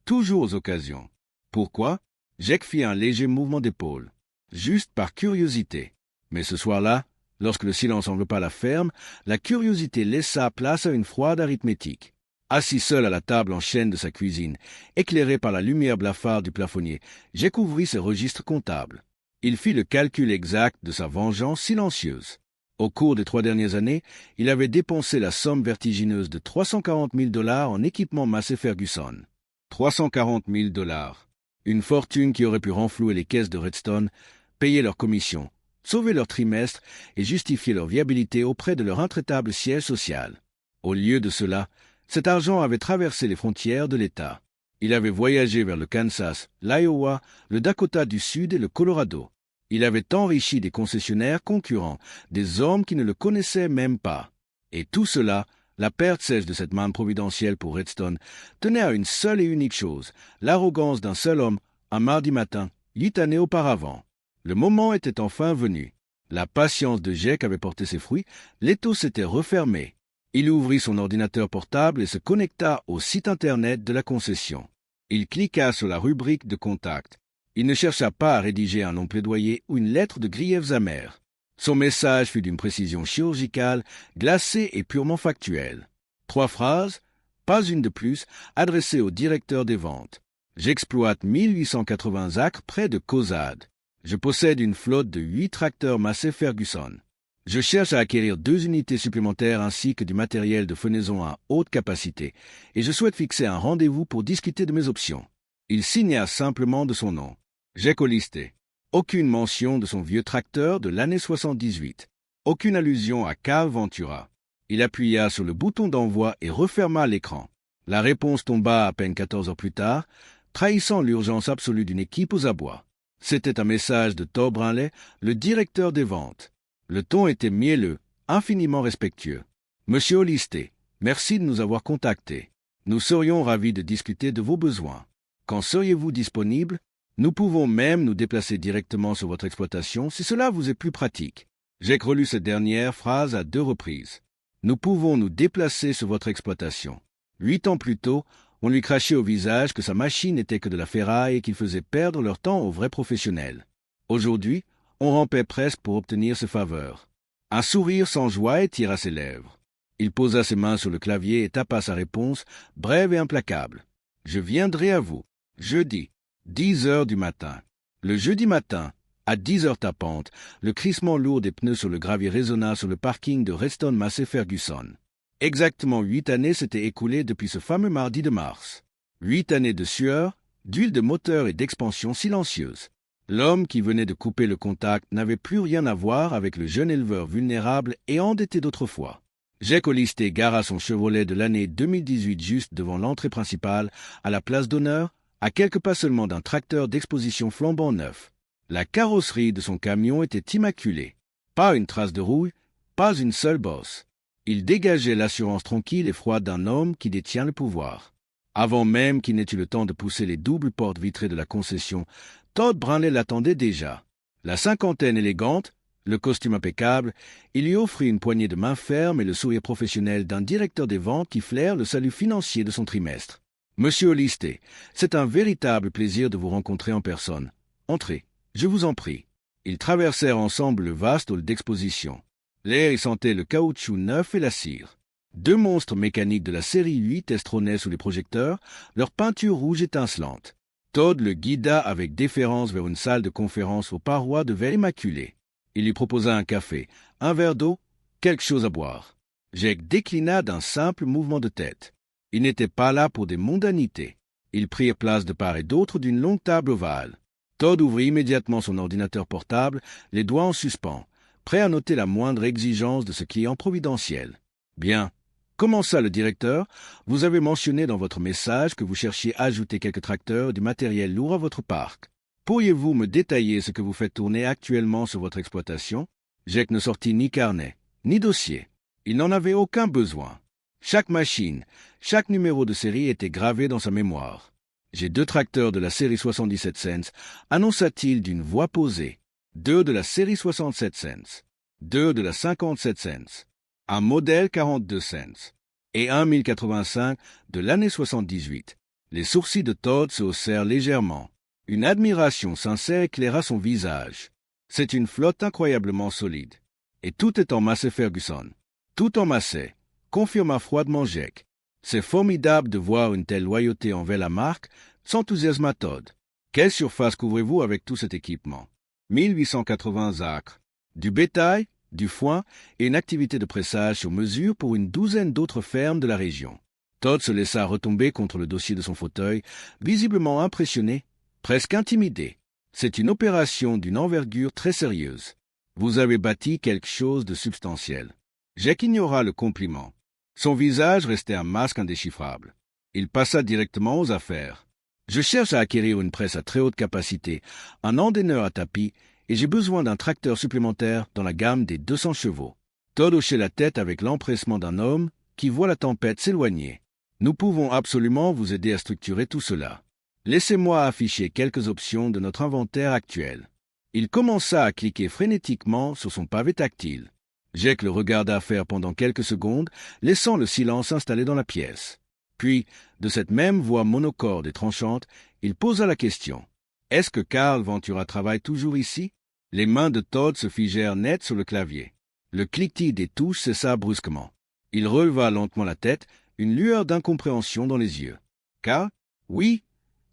toujours aux occasions. » « Pourquoi ?» Jake fit un léger mouvement d'épaule. Juste par curiosité. Mais ce soir-là, lorsque le silence enveloppa la ferme, la curiosité laissa place à une froide arithmétique. Assis seul à la table en chêne de sa cuisine, éclairé par la lumière blafarde du plafonnier, Jake ouvrit ses registres comptables. Il fit le calcul exact de sa vengeance silencieuse. Au cours des 3 dernières années, il avait dépensé la somme vertigineuse de 340 000 $ en équipement Massey Ferguson. 340 000 $. Une fortune qui aurait pu renflouer les caisses de Redstone, payer leurs commissions, sauver leur trimestre et justifier leur viabilité auprès de leur intraitable siège social. Au lieu de cela, cet argent avait traversé les frontières de l'État. Il avait voyagé vers le Kansas, l'Iowa, le Dakota du Sud et le Colorado. Il avait enrichi des concessionnaires concurrents, des hommes qui ne le connaissaient même pas. Et tout cela, la perte sèche de cette manne providentielle pour Redstone, tenait à une seule et unique chose, l'arrogance d'un seul homme, un mardi matin, 8 années auparavant. Le moment était enfin venu. La patience de Jake avait porté ses fruits, l'étau s'était refermé. Il ouvrit son ordinateur portable et se connecta au site internet de la concession. Il cliqua sur la rubrique de contact. Il ne chercha pas à rédiger un long plaidoyer ou une lettre de griefs amers. Son message fut d'une précision chirurgicale, glacée et purement factuelle. 3 phrases, pas une de plus, adressées au directeur des ventes. J'exploite 1880 acres près de Cozad. Je possède une flotte de 8 tracteurs Massey Ferguson. Je cherche à acquérir 2 unités supplémentaires ainsi que du matériel de fenaison à haute capacité, et je souhaite fixer un rendez-vous pour discuter de mes options. Il signa simplement de son nom. Jake Hollister. Aucune mention de son vieux tracteur de l'année 78. Aucune allusion à Carl Ventura. Il appuya sur le bouton d'envoi et referma l'écran. La réponse tomba à peine 14 heures plus tard, trahissant l'urgence absolue d'une équipe aux abois. C'était un message de Thor Brinley, le directeur des ventes. Le ton était mielleux, infiniment respectueux. « Monsieur Hollister, merci de nous avoir contactés. Nous serions ravis de discuter de vos besoins. Quand seriez-vous disponible ? Nous pouvons même nous déplacer directement sur votre exploitation si cela vous est plus pratique. » J'ai relu cette dernière phrase à 2 reprises. Nous pouvons nous déplacer sur votre exploitation. 8 ans plus tôt, On lui crachait au visage que sa machine n'était que de la ferraille et qu'il faisait perdre leur temps aux vrais professionnels. Aujourd'hui, on rampait presque pour obtenir ses faveurs. Un sourire sans joie étira ses lèvres. Il posa ses mains sur le clavier et tapa sa réponse, brève et implacable. « Je viendrai à vous, jeudi, 10 heures du matin. » Le jeudi matin, à 10 heures tapantes, le crissement lourd des pneus sur le gravier résonna sur le parking de Reston Massey Ferguson. Exactement 8 années s'étaient écoulées depuis ce fameux mardi de mars. 8 années de sueur, d'huile de moteur et d'expansion silencieuse. L'homme qui venait de couper le contact n'avait plus rien à voir avec le jeune éleveur vulnérable et endetté d'autrefois. Jake Hollister gara son Chevrolet de l'année 2018 juste devant l'entrée principale, à la place d'honneur, à quelques pas seulement d'un tracteur d'exposition flambant neuf. La carrosserie de son camion était immaculée. Pas une trace de rouille, pas une seule bosse. Il dégageait l'assurance tranquille et froide d'un homme qui détient le pouvoir. Avant même qu'il n'ait eu le temps de pousser les doubles portes vitrées de la concession, Todd Brownlee l'attendait déjà. La cinquantaine élégante, le costume impeccable, il lui offrit une poignée de main ferme et le sourire professionnel d'un directeur des ventes qui flaire le salut financier de son trimestre. « Monsieur Hollister, c'est un véritable plaisir de vous rencontrer en personne. Entrez, je vous en prie. » Ils traversèrent ensemble le vaste hall d'exposition. L'air y sentait le caoutchouc neuf et la cire. Deux monstres mécaniques de la série 8 estronnaient sous les projecteurs, leur peinture rouge étincelante. Todd le guida avec déférence vers une salle de conférence aux parois de verre immaculé. Il lui proposa un café, un verre d'eau, quelque chose à boire. Jake déclina d'un simple mouvement de tête. Il n'était pas là pour des mondanités. Ils prirent place de part et d'autre d'une longue table ovale. Todd ouvrit immédiatement son ordinateur portable, les doigts en suspens, prêt à noter la moindre exigence de ce client providentiel. « Bien. » Commença le directeur, « Vous avez mentionné dans votre message que vous cherchiez à ajouter quelques tracteurs et du matériel lourd à votre parc. Pourriez-vous me détailler ce que vous faites tourner actuellement sur votre exploitation ?» Jake ne sortit ni carnet, ni dossier. Il n'en avait aucun besoin. Chaque machine, chaque numéro de série était gravé dans sa mémoire. « J'ai 2 tracteurs de la série 77 cents, annonça-t-il d'une voix posée. 2 de la série 67 cents, 2 de la 57 cents, un modèle 42 cents et un 1085 de l'année 78. Les sourcils de Todd se haussèrent légèrement. Une admiration sincère éclaira son visage. C'est une flotte incroyablement solide. Et tout est en Massey Ferguson. Tout en Massey, confirma froidement Jake. C'est formidable de voir une telle loyauté envers la marque, s'enthousiasma Todd. Quelle surface couvrez-vous avec tout cet équipement? 1880 acres. Du bétail, du foin et une activité de pressage sur mesure pour une douzaine d'autres fermes de la région. Todd se laissa retomber contre le dossier de son fauteuil, visiblement impressionné, presque intimidé. C'est une opération d'une envergure très sérieuse. Vous avez bâti quelque chose de substantiel. Jake ignora le compliment. Son visage restait un masque indéchiffrable. Il passa directement aux affaires. Je cherche à acquérir une presse à très haute capacité, un endaineur à tapis, et j'ai besoin d'un tracteur supplémentaire dans la gamme des 200 chevaux. Todd hochait la tête avec l'empressement d'un homme qui voit la tempête s'éloigner. Nous pouvons absolument vous aider à structurer tout cela. Laissez-moi afficher quelques options de notre inventaire actuel. Il commença à cliquer frénétiquement sur son pavé tactile. Jake le regarda faire pendant quelques secondes, laissant le silence s'installer dans la pièce. Puis, de cette même voix monocorde et tranchante, il posa la question. « Est-ce que Carl Ventura travaille toujours ici ?» Les mains de Todd se figèrent net sur le clavier. Le cliquetis des touches cessa brusquement. Il releva lentement la tête, une lueur d'incompréhension dans les yeux. « Carl ? Oui,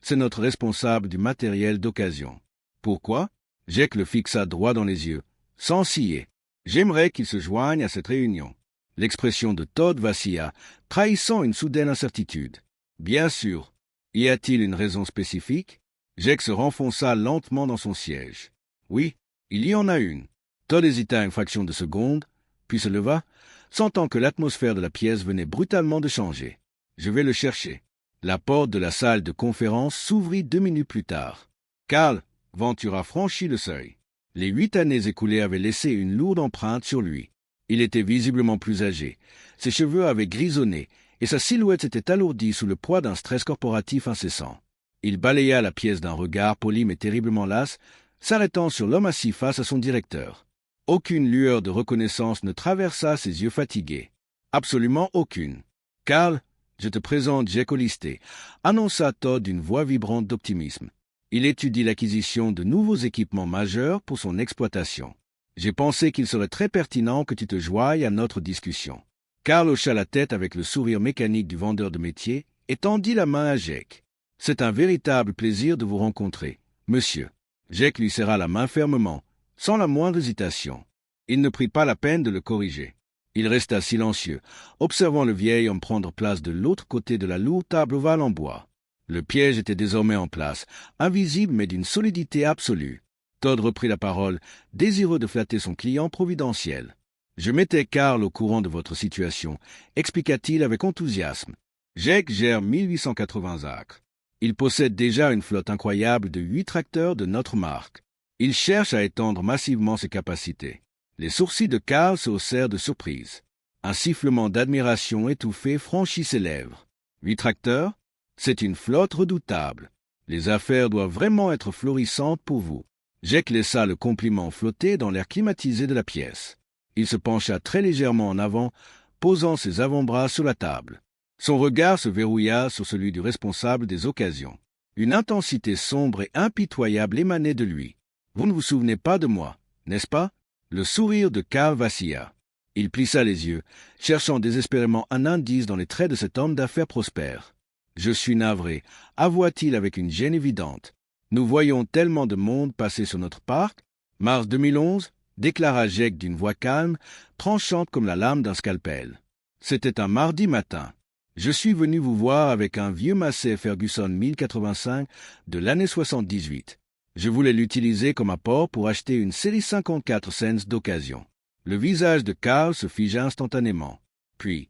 c'est notre responsable du matériel d'occasion. » « Pourquoi ?» Jake le fixa droit dans les yeux, sans scier. « J'aimerais qu'il se joigne à cette réunion. » L'expression de Todd vacilla, trahissant une soudaine incertitude. « Bien sûr. Y a-t-il une raison spécifique ?» Jake se renfonça lentement dans son siège. « Oui, il y en a une. » Todd hésita une fraction de seconde, puis se leva, sentant que l'atmosphère de la pièce venait brutalement de changer. « Je vais le chercher. » La porte de la salle de conférence s'ouvrit 2 minutes plus tard. Carl Ventura franchit le seuil. Les 8 années écoulées avaient laissé une lourde empreinte sur lui. Il était visiblement plus âgé. Ses cheveux avaient grisonné et sa silhouette s'était alourdie sous le poids d'un stress corporatif incessant. Il balaya la pièce d'un regard poli mais terriblement las, s'arrêtant sur l'homme assis face à son directeur. Aucune lueur de reconnaissance ne traversa ses yeux fatigués. Absolument aucune. « Carl, Je te présente Jack Olisté, annonça Todd d'une voix vibrante d'optimisme. Il étudie l'acquisition de nouveaux équipements majeurs pour son exploitation. J'ai pensé qu'il serait très pertinent que tu te joignes à notre discussion. Carl hocha la tête avec le sourire mécanique du vendeur de métier et tendit la main à Jack. C'est un véritable plaisir de vous rencontrer, monsieur. Jack lui serra la main fermement, sans la moindre hésitation. Il ne prit pas la peine de le corriger. Il resta silencieux, observant le vieil homme prendre place de l'autre côté de la lourde table ovale en bois. Le piège était désormais en place, invisible mais d'une solidité absolue. Todd reprit la parole, désireux de flatter son client providentiel. « Je mettais Carl au courant de votre situation », expliqua-t-il avec enthousiasme. « Jack gère 1880 acres. Il possède déjà une flotte incroyable de 8 tracteurs de notre marque. Il cherche à étendre massivement ses capacités. » Les sourcils de Carl se haussèrent de surprise. Un sifflement d'admiration étouffé franchit ses lèvres. 8 tracteurs? C'est une flotte redoutable. Les affaires doivent vraiment être florissantes pour vous. Jack laissa le compliment flotter dans l'air climatisé de la pièce. Il se pencha très légèrement en avant, posant ses avant-bras sur la table. Son regard se verrouilla sur celui du responsable des occasions. Une intensité sombre et impitoyable émanait de lui. « Vous ne vous souvenez pas de moi, n'est-ce pas ?» Le sourire de Carl vacilla. Il plissa les yeux, cherchant désespérément un indice dans les traits de cet homme d'affaires prospère. « Je suis navré », avoua-t-il avec une gêne évidente. « Nous voyons tellement de monde passer sur notre parc. » Mars 2011, déclara Jack d'une voix calme, tranchante comme la lame d'un scalpel. C'était un mardi matin. Je suis venu vous voir avec un vieux Massey Ferguson 1085 de l'année 78. Je voulais l'utiliser comme apport pour acheter une série 54 cents d'occasion. Le visage de Carl se figea instantanément. Puis,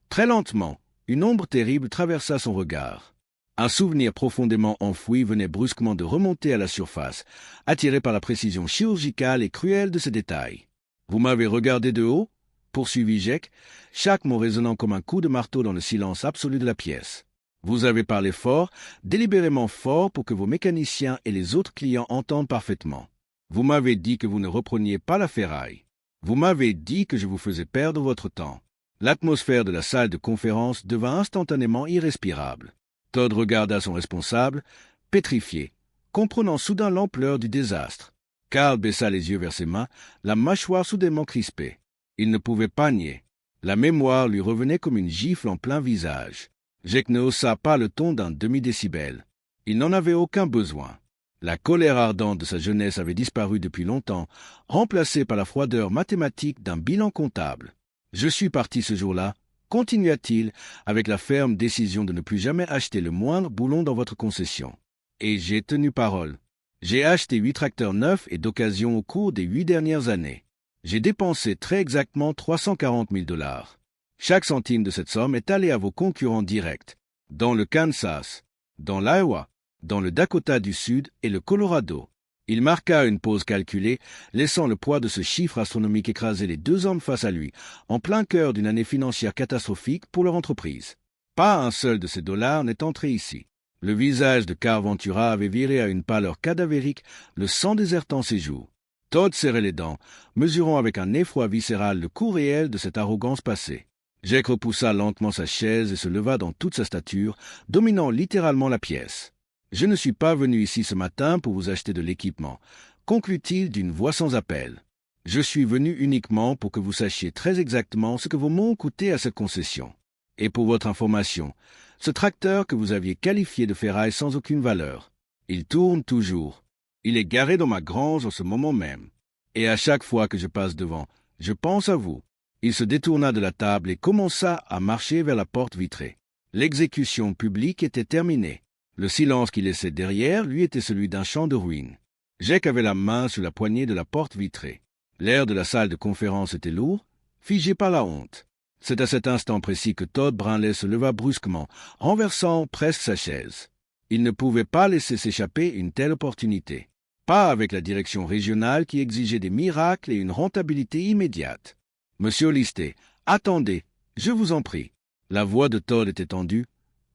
très lentement, une ombre terrible traversa son regard. Un souvenir profondément enfoui venait brusquement de remonter à la surface, attiré par la précision chirurgicale et cruelle de ces détails. « Vous m'avez regardé de haut ?» poursuivit Jack, chaque mot résonnant comme un coup de marteau dans le silence absolu de la pièce. Vous avez parlé fort, délibérément fort pour que vos mécaniciens et les autres clients entendent parfaitement. Vous m'avez dit que vous ne repreniez pas la ferraille. Vous m'avez dit que je vous faisais perdre votre temps. L'atmosphère de la salle de conférence devint instantanément irrespirable. Todd regarda son responsable, pétrifié, comprenant soudain l'ampleur du désastre. Carl baissa les yeux vers ses mains, la mâchoire soudainement crispée. Il ne pouvait pas nier. La mémoire lui revenait comme une gifle en plein visage. Jack ne haussa pas le ton d'un demi-décibel. Il n'en avait aucun besoin. La colère ardente de sa jeunesse avait disparu depuis longtemps, remplacée par la froideur mathématique d'un bilan comptable. « Je suis parti ce jour-là, » continua-t-il, avec la ferme décision de ne plus jamais acheter le moindre boulon dans votre concession. Et j'ai tenu parole. J'ai acheté 8 tracteurs neufs et d'occasion au cours des 8 dernières années. J'ai dépensé très exactement 340 000 $. Chaque centime de cette somme est allé à vos concurrents directs, dans le Kansas, dans l'Iowa, dans le Dakota du Sud et le Colorado. Il marqua une pause calculée, laissant le poids de ce chiffre astronomique écraser les 2 hommes face à lui, en plein cœur d'une année financière catastrophique pour leur entreprise. Pas un seul de ces dollars n'est entré ici. Le visage de Carl Ventura avait viré à une pâleur cadavérique, le sang désertant ses joues. Todd serrait les dents, mesurant avec un effroi viscéral le coût réel de cette arrogance passée. Jack repoussa lentement sa chaise et se leva dans toute sa stature, dominant littéralement la pièce. « Je ne suis pas venu ici ce matin pour vous acheter de l'équipement, » conclut-il d'une voix sans appel. « Je suis venu uniquement pour que vous sachiez très exactement ce que vos mots ont coûté à cette concession. Et pour votre information, ce tracteur que vous aviez qualifié de ferraille sans aucune valeur, il tourne toujours. Il est garé dans ma grange en ce moment même. Et à chaque fois que je passe devant, je pense à vous. » Il se détourna de la table et commença à marcher vers la porte vitrée. L'exécution publique était terminée. Le silence qu'il laissait derrière lui était celui d'un champ de ruines. Jack avait la main sur la poignée de la porte vitrée. L'air de la salle de conférence était lourd, figé par la honte. C'est à cet instant précis que Todd Brinley se leva brusquement, renversant presque sa chaise. Il ne pouvait pas laisser s'échapper une telle opportunité. Pas avec la direction régionale qui exigeait des miracles et une rentabilité immédiate. « Monsieur Olisté, attendez, je vous en prie. » La voix de Todd était tendue,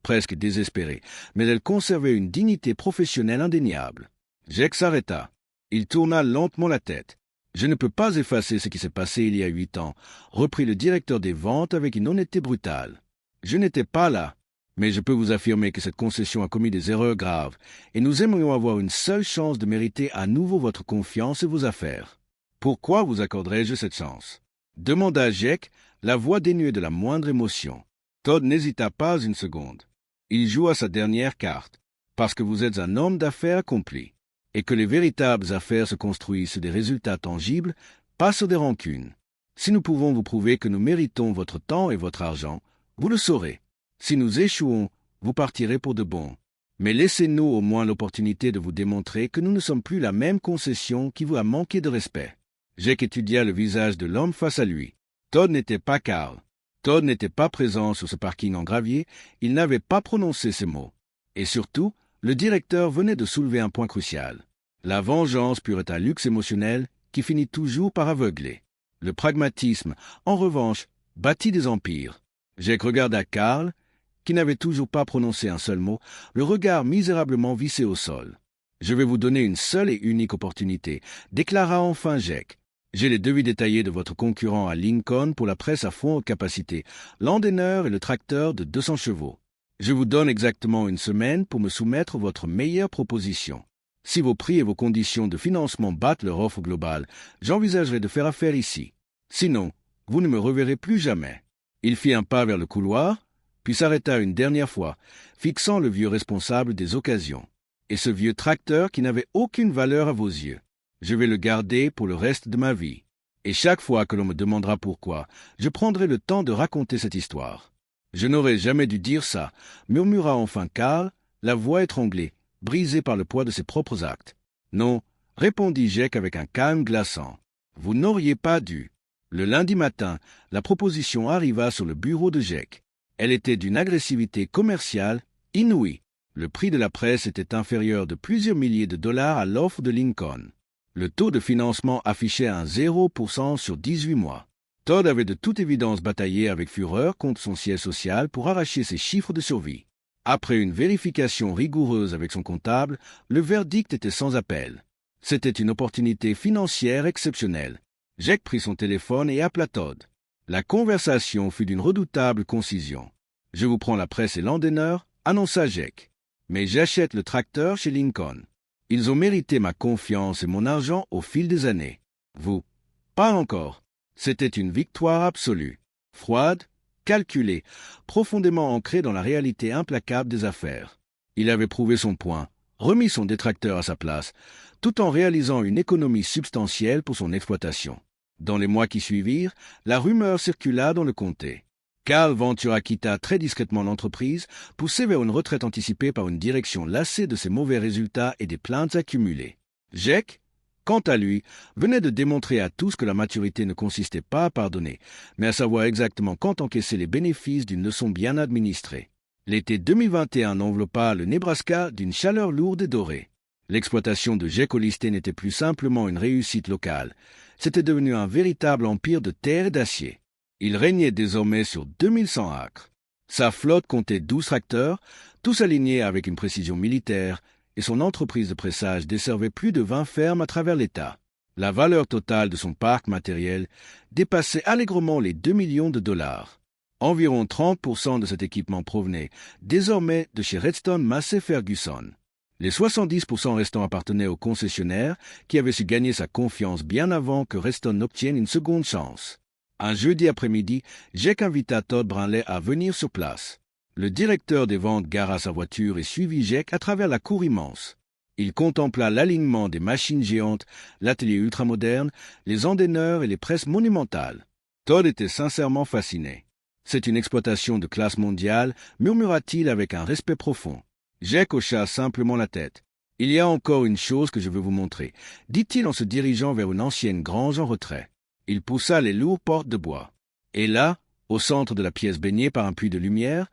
presque désespérée, mais elle conservait une dignité professionnelle indéniable. Jack s'arrêta. Il tourna lentement la tête. « Je ne peux pas effacer ce qui s'est passé il y a 8 ans, » reprit le directeur des ventes avec une honnêteté brutale. « Je n'étais pas là. Mais je peux vous affirmer que cette concession a commis des erreurs graves, et nous aimerions avoir une seule chance de mériter à nouveau votre confiance et vos affaires. Pourquoi vous accorderais-je cette chance? Demanda Jake, la voix dénuée de la moindre émotion. Todd n'hésita pas une seconde. Il joua sa dernière carte, parce que vous êtes un homme d'affaires accompli, et que les véritables affaires se construisent sur des résultats tangibles, pas sur des rancunes. Si nous pouvons vous prouver que nous méritons votre temps et votre argent, vous le saurez. Si nous échouons, vous partirez pour de bon. Mais laissez-nous au moins l'opportunité de vous démontrer que nous ne sommes plus la même concession qui vous a manqué de respect. Jake étudia le visage de l'homme face à lui. Todd n'était pas Carl. Todd n'était pas présent sur ce parking en gravier, il n'avait pas prononcé ces mots. Et surtout, le directeur venait de soulever un point crucial. La vengeance pure est un luxe émotionnel qui finit toujours par aveugler. Le pragmatisme, en revanche, bâtit des empires. Jake regarda Carl, qui n'avait toujours pas prononcé un seul mot, le regard misérablement vissé au sol. « Je vais vous donner une seule et unique opportunité, » déclara enfin Jake. « J'ai les devis détaillés de votre concurrent à Lincoln pour la presse à fond haute capacité, l'Andeneur et le tracteur de 200 chevaux. Je vous donne exactement une semaine pour me soumettre votre meilleure proposition. Si vos prix et vos conditions de financement battent leur offre globale, j'envisagerai de faire affaire ici. Sinon, vous ne me reverrez plus jamais. » Il fit un pas vers le couloir, puis s'arrêta une dernière fois, fixant le vieux responsable des occasions. Et ce vieux tracteur qui n'avait aucune valeur à vos yeux. Je vais le garder pour le reste de ma vie. Et chaque fois que l'on me demandera pourquoi, je prendrai le temps de raconter cette histoire. Je n'aurais jamais dû dire ça, murmura enfin Carl, la voix étranglée, brisée par le poids de ses propres actes. Non, répondit Jake avec un calme glaçant. Vous n'auriez pas dû. Le lundi matin, la proposition arriva sur le bureau de Jake. Elle était d'une agressivité commerciale inouïe. Le prix de la presse était inférieur de plusieurs milliers de dollars à l'offre de Lincoln. Le taux de financement affichait un 0% sur 18 mois. Todd avait de toute évidence bataillé avec fureur contre son siège social pour arracher ses chiffres de survie. Après une vérification rigoureuse avec son comptable, le verdict était sans appel. C'était une opportunité financière exceptionnelle. Jake prit son téléphone et appela Todd. La conversation fut d'une redoutable concision. « Je vous prends la presse et l'Andeneur », annonça Jake. « Mais j'achète le tracteur chez Lincoln. Ils ont mérité ma confiance et mon argent au fil des années. Vous, pas encore. » C'était une victoire absolue, froide, calculée, profondément ancrée dans la réalité implacable des affaires. Il avait prouvé son point, remis son détracteur à sa place, tout en réalisant une économie substantielle pour son exploitation. Dans les mois qui suivirent, la rumeur circula dans le comté. Carl Ventura quitta très discrètement l'entreprise, poussé vers une retraite anticipée par une direction lassée de ses mauvais résultats et des plaintes accumulées. Jake, quant à lui, venait de démontrer à tous que la maturité ne consistait pas à pardonner, mais à savoir exactement quand encaisser les bénéfices d'une leçon bien administrée. L'été 2021 enveloppa le Nebraska d'une chaleur lourde et dorée. L'exploitation de Jake Hollister n'était plus simplement une réussite locale, c'était devenu un véritable empire de terre et d'acier. Il régnait désormais sur 2100 acres. Sa flotte comptait 12 tracteurs, tous alignés avec une précision militaire, et son entreprise de pressage desservait plus de 20 fermes à travers l'État. La valeur totale de son parc matériel dépassait allègrement les 2 millions de dollars. Environ 30% de cet équipement provenait désormais de chez Redstone Massey Ferguson. Les 70% restants appartenaient au concessionnaire qui avait su gagner sa confiance bien avant que Redstone n'obtienne une seconde chance. Un jeudi après-midi, Jake invita Todd Brinley à venir sur place. Le directeur des ventes gara sa voiture et suivit Jake à travers la cour immense. Il contempla l'alignement des machines géantes, l'atelier ultramoderne, les Andeneurs et les presses monumentales. Todd était sincèrement fasciné. « C'est une exploitation de classe mondiale », murmura-t-il avec un respect profond. Jake hocha simplement la tête. « Il y a encore une chose que je veux vous montrer », dit-il en se dirigeant vers une ancienne grange en retrait. Il poussa les lourdes portes de bois. Et là, au centre de la pièce baignée par un puits de lumière,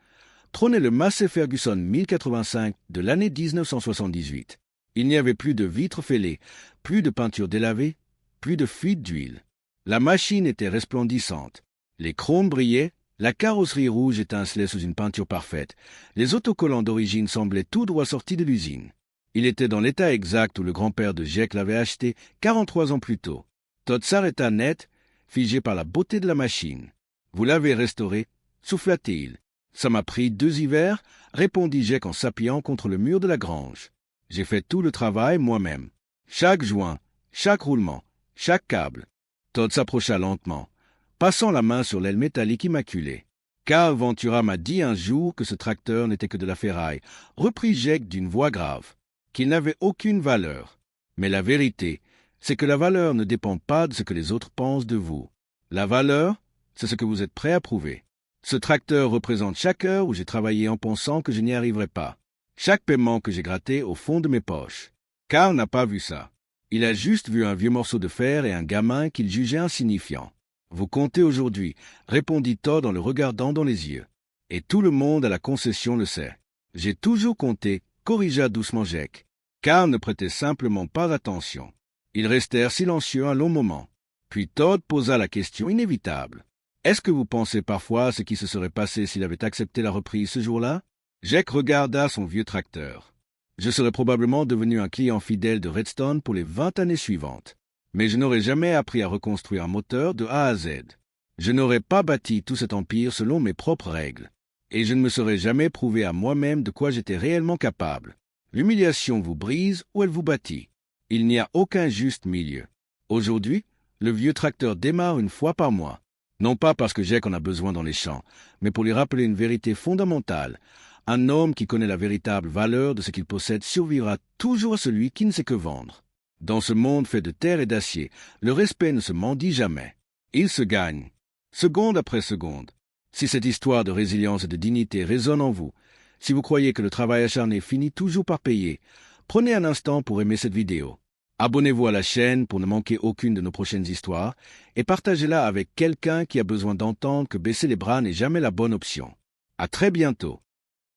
trônait le Massey Ferguson 1085 de l'année 1978. Il n'y avait plus de vitres fêlées, plus de peinture délavée, plus de fuite d'huile. La machine était resplendissante. Les chromes brillaient, la carrosserie rouge étincelait sous une peinture parfaite. Les autocollants d'origine semblaient tout droit sortis de l'usine. Il était dans l'état exact où le grand-père de Jake l'avait acheté 43 ans plus tôt. Todd s'arrêta net, figé par la beauté de la machine. « Vous l'avez restaurée » souffla-t-il. Ça m'a pris 2 hivers, répondit Jake en s'appuyant contre le mur de la grange. J'ai fait tout le travail moi-même. Chaque joint, chaque roulement, chaque câble. Todd s'approcha lentement, passant la main sur l'aile métallique immaculée. Carl Ventura m'a dit un jour que ce tracteur n'était que de la ferraille, reprit Jake d'une voix grave, qu'il n'avait aucune valeur. Mais la vérité, c'est que la valeur ne dépend pas de ce que les autres pensent de vous. La valeur, c'est ce que vous êtes prêt à prouver. Ce tracteur représente chaque heure où j'ai travaillé en pensant que je n'y arriverais pas. Chaque paiement que j'ai gratté au fond de mes poches. Carl n'a pas vu ça. Il a juste vu un vieux morceau de fer et un gamin qu'il jugeait insignifiant. Vous comptez aujourd'hui, répondit Todd en le regardant dans les yeux. Et tout le monde à la concession le sait. J'ai toujours compté, corrigea doucement Jake. Carl ne prêtait simplement pas attention. Ils restèrent silencieux un long moment. Puis Todd posa la question inévitable. Est-ce que vous pensez parfois à ce qui se serait passé s'il avait accepté la reprise ce jour-là? Jake regarda son vieux tracteur. Je serais probablement devenu un client fidèle de Redstone pour les 20 années suivantes. Mais je n'aurais jamais appris à reconstruire un moteur de A à Z. Je n'aurais pas bâti tout cet empire selon mes propres règles. Et je ne me serais jamais prouvé à moi-même de quoi j'étais réellement capable. L'humiliation vous brise ou elle vous bâtit. Il n'y a aucun juste milieu. Aujourd'hui, le vieux tracteur démarre une fois par mois. Non pas parce que Jake en a besoin dans les champs, mais pour lui rappeler une vérité fondamentale. Un homme qui connaît la véritable valeur de ce qu'il possède survivra toujours à celui qui ne sait que vendre. Dans ce monde fait de terre et d'acier, le respect ne se mendie jamais. Il se gagne, seconde après seconde. Si cette histoire de résilience et de dignité résonne en vous, si vous croyez que le travail acharné finit toujours par payer, prenez un instant pour aimer cette vidéo. Abonnez-vous à la chaîne pour ne manquer aucune de nos prochaines histoires et partagez-la avec quelqu'un qui a besoin d'entendre que baisser les bras n'est jamais la bonne option. À très bientôt.